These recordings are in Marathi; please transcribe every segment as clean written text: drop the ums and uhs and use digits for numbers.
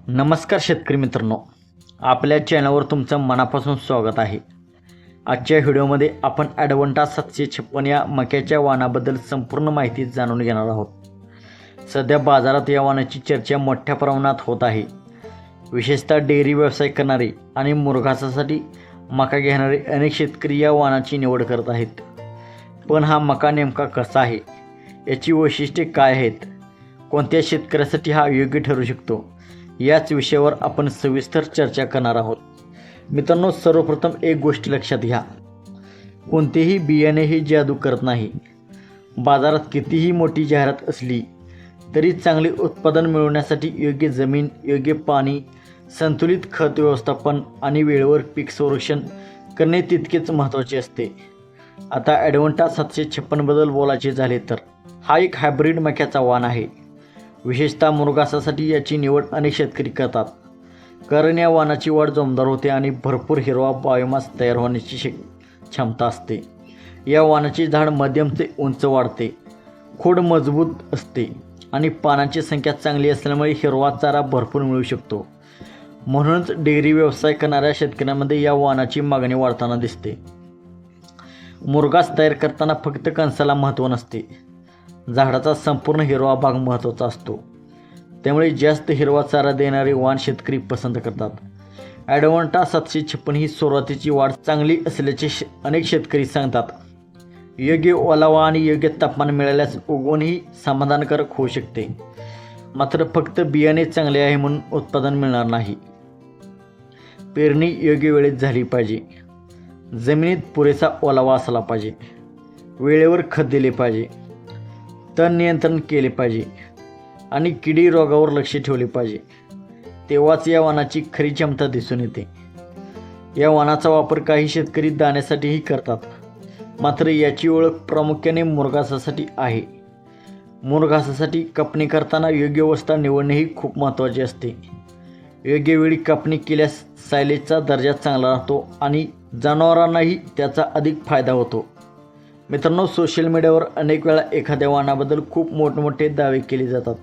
नमस्कार शेतकरी मित्रांनो, आपल्या चॅनलवर तुमचं मनापासून स्वागत आहे। आजच्या व्हिडिओमध्ये आपण ॲडव्हांटा 756 या मक्याच्या वाणाबद्दल संपूर्ण माहिती जाणून घेणार आहोत। सध्या बाजारात या वाणाची चर्चा मोठ्या प्रमाणात होत आहे। विशेषतः डेअरी व्यवसाय करणारे आणि मुरघासासाठी मका घेणारे अनेक शेतकरी या वाणाची निवड करत आहेत। पण हा मका नेमका कसा आहे, याची वैशिष्ट्ये काय आहेत, कोणत्या शेतकऱ्यासाठी हा योग्य ठरू शकतो, याच विषयावर आपण सविस्तर चर्चा करणार आहोत। मित्रांनो, सर्वप्रथम एक गोष्ट लक्षात घ्या, कोणतेही बियाणे हे जादू करत नाही। बाजारात कितीही मोठी जाहिरात असली तरी चांगले उत्पादन मिळवण्यासाठी योग्य जमीन, योग्य पाणी, संतुलित खत व्यवस्थापन आणि वेळेवर पीक संरक्षण करणे तितकेच महत्त्वाचे असते। आता ॲडव्हांटा 756 बद्दल बोलायचे झाले तर हा एक हायब्रिड मक्याचा वाण आहे। विशेषतः मुरघासासाठी याची निवड अनेक शेतकरी करतात, कारण या वाणाची वाढ जोमदार होते आणि भरपूर हिरवा बायोमास तयार होण्याची क्षमता असते। या वाणाचे झाड मध्यम ते उंच वाढते, खोड मजबूत असते आणि पानांची संख्या चांगली असल्यामुळे हिरवा चारा भरपूर मिळू शकतो। म्हणूनच डेअरी व्यवसाय करणाऱ्या शेतकऱ्यांमध्ये या वाणाची मागणी वाढताना दिसते। मुरघास तयार करताना फक्त कणसाला महत्त्व नसते, झाडाचा संपूर्ण हिरवा भाग महत्त्वाचा असतो। त्यामुळे जास्त हिरवा चारा देणारे वाण शेतकरी पसंत करतात। ॲडव्हांटा 756 ही सुरुवातीची वाढ चांगली असल्याचे अनेक शेतकरी सांगतात। योग्य ओलावा आणि योग्य तापमान मिळाल्यास उगवणही समाधानकारक होऊ शकते। मात्र फक्त बियाणे चांगले आहे म्हणून उत्पादन मिळणार नाही। पेरणी योग्य वेळेत झाली पाहिजे, जमिनीत पुरेसा ओलावा असला पाहिजे, वेळेवर खत दिले पाहिजे, तण नियंत्रण केले पाहिजे आणि किडी रोगावर लक्ष ठेवले पाहिजे। तेव्हाच या वाणाची खरी क्षमता दिसून येते। या वाणाचा वापर काही शेतकरी दाण्यासाठीही करतात, मात्र याची ओळख प्रामुख्याने मुरघासासाठी आहे। मुरघासासाठी कापणी करताना योग्य अवस्था निवडणे ही खूप महत्त्वाचे असते। योग्य वेळी कापणी केल्यास सायलेजचा दर्जा चांगला राहतो आणि जनावरांनाही त्याचा अधिक फायदा होतो। मित्रांनो, सोशल मीडियावर अनेक वेळा एखाद्या वाणाबद्दल खूप मोठमोठे दावे केले जातात।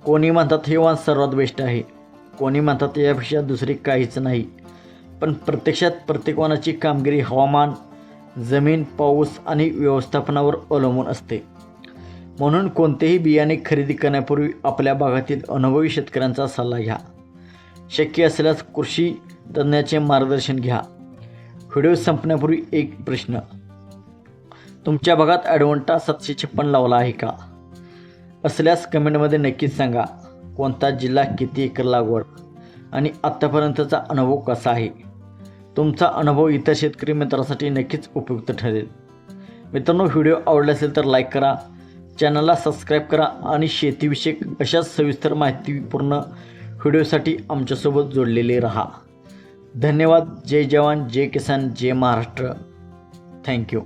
कोणी म्हणतात हे वाण सर्वात बेस्ट आहे, कोणी म्हणतात यापेक्षा दुसरे काहीच नाही। पण प्रत्यक्षात प्रत्येक वाणाची कामगिरी हवामान, जमीन, पाऊस आणि व्यवस्थापनावर अवलंबून असते। म्हणून कोणतेही बियाणे खरेदी करण्यापूर्वी आपल्या भागातील अनुभवी शेतकऱ्यांचा सल्ला घ्या। शक्य असल्यास कृषी तज्ज्ञाचे मार्गदर्शन घ्या। व्हिडिओ संपण्यापूर्वी एक प्रश्न, तुमच्या भागात ॲडव्हांटा 756 लावला आहे का? असल्यास कमेंटमध्ये नक्कीच सांगा। कोणता जिल्हा, किती एकर लागवड आणि आत्तापर्यंतचा अनुभव कसा आहे? तुमचा अनुभव इतर शेतकरी मित्रांसाठी नक्कीच उपयुक्त ठरेल। मित्रांनो, व्हिडिओ आवडला असेल तर लाईक करा, चॅनलला सबस्क्राईब करा आणि शेतीविषयक अशाच सविस्तर माहितीपूर्ण व्हिडिओसाठी आमच्यासोबत जोडलेले राहा। धन्यवाद। जय जवान, जय किसान, जय महाराष्ट्र। थँक्यू।